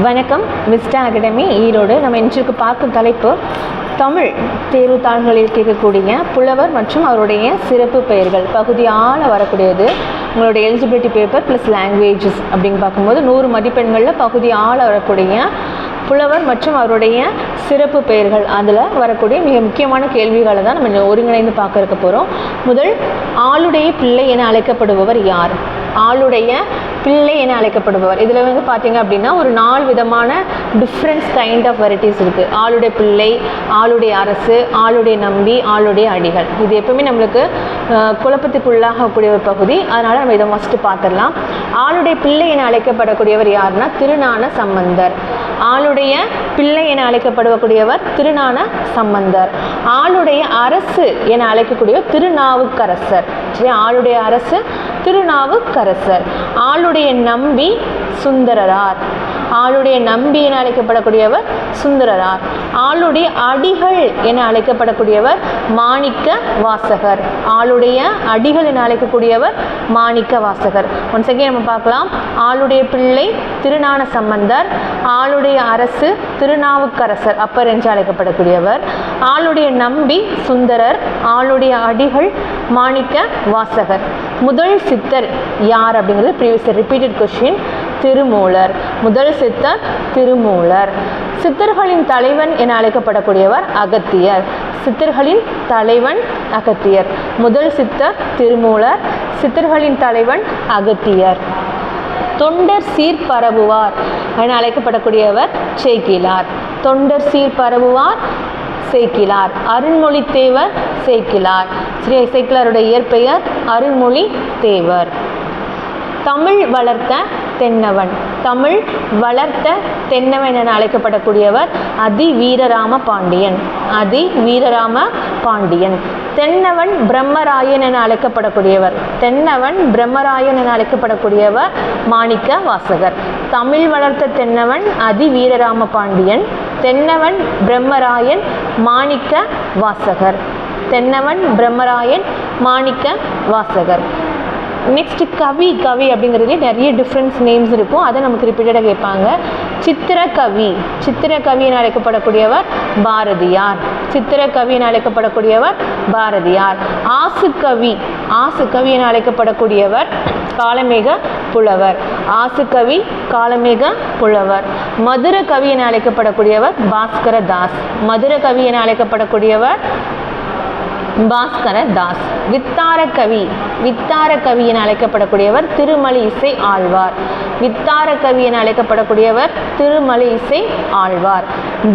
வணக்கம். Vista academy Erode. நம்ம இன்றைக்கு பார்க்கும் தலைப்பு தமிழ் தேர்வுத்தாள்களில் கேட்கக்கூடிய புலவர் மற்றும் அவருடைய சிறப்பு பெயர்கள். பகுதி ஆள வரக்கூடியது உங்களுடைய எலிஜிபிலிட்டி பேப்பர் ப்ளஸ் லாங்குவேஜஸ் அப்படின்னு பார்க்கும்போது 100 மதிப்பெண்களில் பகுதி ஆள வரக்கூடிய புலவர் மற்றும் அவருடைய சிறப்பு பெயர்கள், அதில் வரக்கூடிய மிக முக்கியமான கேள்விகளை தான் நம்ம ஒருங்கிணைந்து பார்க்க போகிறோம். முதல், ஆளுடைய பிள்ளை என அழைக்கப்படுபவர் யார்? ஆளுடைய பிள்ளை என அழைக்கப்படுபவர். இதில் பார்த்தீங்க அப்படின்னா ஒரு 4 விதமான டிஃப்ரெண்ட்ஸ் கைண்ட் ஆஃப் வெரைட்டிஸ் இருக்குது. ஆளுடைய பிள்ளை, ஆளுடைய அரசு, ஆளுடைய நம்பி, ஆளுடைய அடிகள். இது எப்பவுமே நம்மளுக்கு குழப்பத்துக்குள்ளாகக்கூடிய ஒரு பகுதி. அதனால் நம்ம இதை மஸ்ட்டு பார்த்துடலாம். ஆளுடைய பிள்ளை என அழைக்கப்படக்கூடியவர் யாருன்னா திருஞான சம்பந்தர். ஆளுடைய பிள்ளை என அழைக்கப்படக்கூடியவர் திருஞான சம்பந்தர். ஆளுடைய அரசு என அழைக்கக்கூடியவர் திருநாவுக்கரசர். சரி, ஆளுடைய அரசு திருநாவுக்கரசர். ஆளுடைய நம்பி சுந்தரரார். ஆளுடைய நம்பி என அழைக்கப்படக்கூடியவர் சுந்தரரார். ஆளுடைய அடிகள் என அழைக்கப்படக்கூடியவர் மாணிக்க வாசகர். ஆளுடைய அடிகள் என அழைக்கக்கூடியவர் மாணிக்க வாசகர். ஒன்ஸ் அகைன் நம்ம பார்க்கலாம். ஆளுடைய பிள்ளை திருஞான சம்பந்தர். ஆளுடைய அரசு திருநாவுக்கரசர் அப்பர் என்று அழைக்கப்படக்கூடியவர். ஆளுடைய நம்பி சுந்தரர். ஆளுடைய அடிகள் மாணிக்க வாசகர். முதல் சித்தர் யார் அப்படிங்கிறது ப்ரீவியஸ் ரிப்பீட்டட் கொஸ்டின். திருமூலர். முதல் சித்தர் திருமூலர். சித்தர்களின் தலைவன் என அழைக்கப்படக்கூடியவர் அகத்தியர். சித்தர்களின் தலைவன் அகத்தியர். முதல் சித்தர் திருமூலர். சித்தர்களின் தலைவன் அகத்தியர். தொண்டர் சீர் பரவுவார் என அழைக்கப்படக்கூடியவர் சேக்கிழார். தொண்டர் சீர் பரவுவார் சேக்கிழார். அருண்மொழி தேவர் சேக்கிழார். ஸ்ரீ சேக்கிழாருடைய இயற்பெயர் அருண்மொழி தேவர். தமிழ் வளர்த்த தென்னவன். தமிழ் வளர்த்த தென்னவன் என அழைக்கப்படக்கூடியவர் அதி வீரராம பாண்டியன். அதி வீரராம பாண்டியன். தென்னவன் பிரம்மராயன் என அழைக்கப்படக்கூடியவர். தென்னவன் பிரம்மராயன் என அழைக்கப்படக்கூடியவர் மாணிக்க வாசகர். தமிழ் வளர்த்த தென்னவன் அதி வீரராம பாண்டியன். தென்னவன் பிரம்மராயன் மாணிக்க வாசகர். தென்னவன் பிரம்மராயன் மாணிக்க வாசகர். நெக்ஸ்ட் கவி. கவி அப்படிங்கிறதுலே நிறைய டிஃப்ரெண்ட்ஸ் நேம்ஸ் இருக்கும். அதை நமக்கு ரிப்பீட்டடாக கேட்பாங்க. சித்திரக்கவி. சித்திரக்கவி என அழைக்கப்படக்கூடியவர் பாரதியார். சித்திரக்கவி என அழைக்கப்படக்கூடியவர் பாரதியார். ஆசுக்கவி. ஆசுக்கவி என அழைக்கப்படக்கூடியவர் காளமேக புலவர். ஆசுக்கவி காளமேக புலவர். மதுர கவி என அழைக்கப்படக்கூடியவர் பாஸ்கர தாஸ். மதுர கவி என அழைக்கப்படக்கூடியவர் பாஸ்கர தாஸ். வித்தார கவி. வித்தார கவி என அழைக்கப்படக்கூடியவர் திருமலை இசை ஆழ்வார். வித்தார கவி என அழைக்கப்படக்கூடியவர் திருமலை இசை ஆழ்வார்.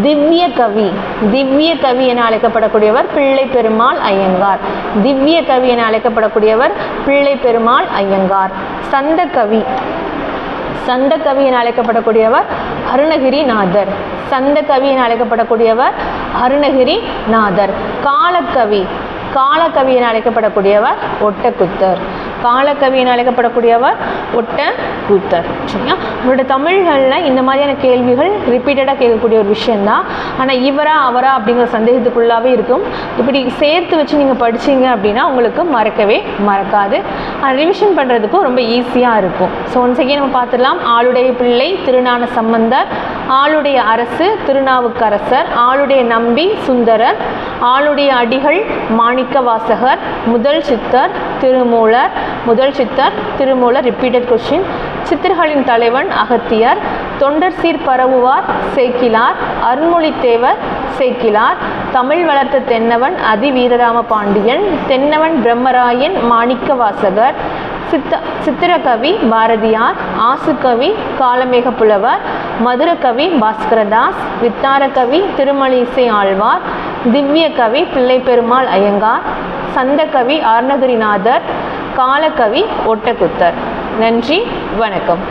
திவ்ய கவி. திவ்ய கவி என அழைக்கப்படக்கூடியவர் பிள்ளை பெருமாள் ஐயங்கார். திவ்ய கவி என அழைக்கப்படக்கூடியவர் பிள்ளை பெருமாள் ஐயங்கார். சந்த கவி. சந்த கவி என அழைக்கப்படக்கூடியவர் அருணகிரிநாதர். சந்த கவி என அழைக்கப்படக்கூடியவர் அருணகிரிநாதர். காலக்கவி. காலக்கவி என அழைக்கப்படக்கூடியவர் ஒட்டக்கூத்தர். காலக்கவி என அழைக்கப்படக்கூடியவர் ஒட்டக்கூத்தர். சரிங்களா? உங்களோட தமிழ்களில் இந்த மாதிரியான கேள்விகள் ரிப்பீட்டடாக கேட்கக்கூடிய ஒரு விஷயந்தான். ஆனால் இவரா அவரா அப்படிங்கிற சந்தேகத்துக்குள்ளாவே இருக்கும். இப்படி சேர்த்து வச்சு நீங்கள் படிச்சிங்க அப்படின்னா உங்களுக்கு மறக்கவே மறக்காது. ரிவிஷன் பண்ணுறதுக்கும் ரொம்ப ஈஸியாக இருக்கும். ஸோ ஒன்ஸ் அகைன் நம்ம பார்த்துடலாம். ஆளுடைய பிள்ளை திருஞான சம்பந்தர். ஆளுடைய அரசு திருநாவுக்கரசர். ஆளுடைய நம்பி சுந்தரர். ஆளுடைய அடிகள் மாணிக்க வாசகர். முதல் சித்தர் திருமூலர். முதல் சித்தர் திருமூலர் ரிப்பீட்டட் கொஸ்டின். சித்தர்களின் தலைவன் அகத்தியர். தொண்டர் சீர் பரவுவார் சேக்கிழார். அருண்மொழி தேவர் சேக்கிழார். தமிழ் வளர்த்த தென்னவன் அதி வீரராம பாண்டியன். தென்னவன் பிரம்மராயன் மாணிக்க வாசகர். சித்திரக்கவி பாரதியார். ஆசுக்கவி காளமேக புலவர். மதுரகவி பாஸ்கரதாஸ். வித்தாரகவி திருமலை இசை ஆழ்வார். திவ்ய கவி பிள்ளை பெருமாள் ஐயங்கார். சந்தகவி அருணகிரிநாதர். காலக்கவி ஒட்டக்கூத்தர். நன்றி, வணக்கம்.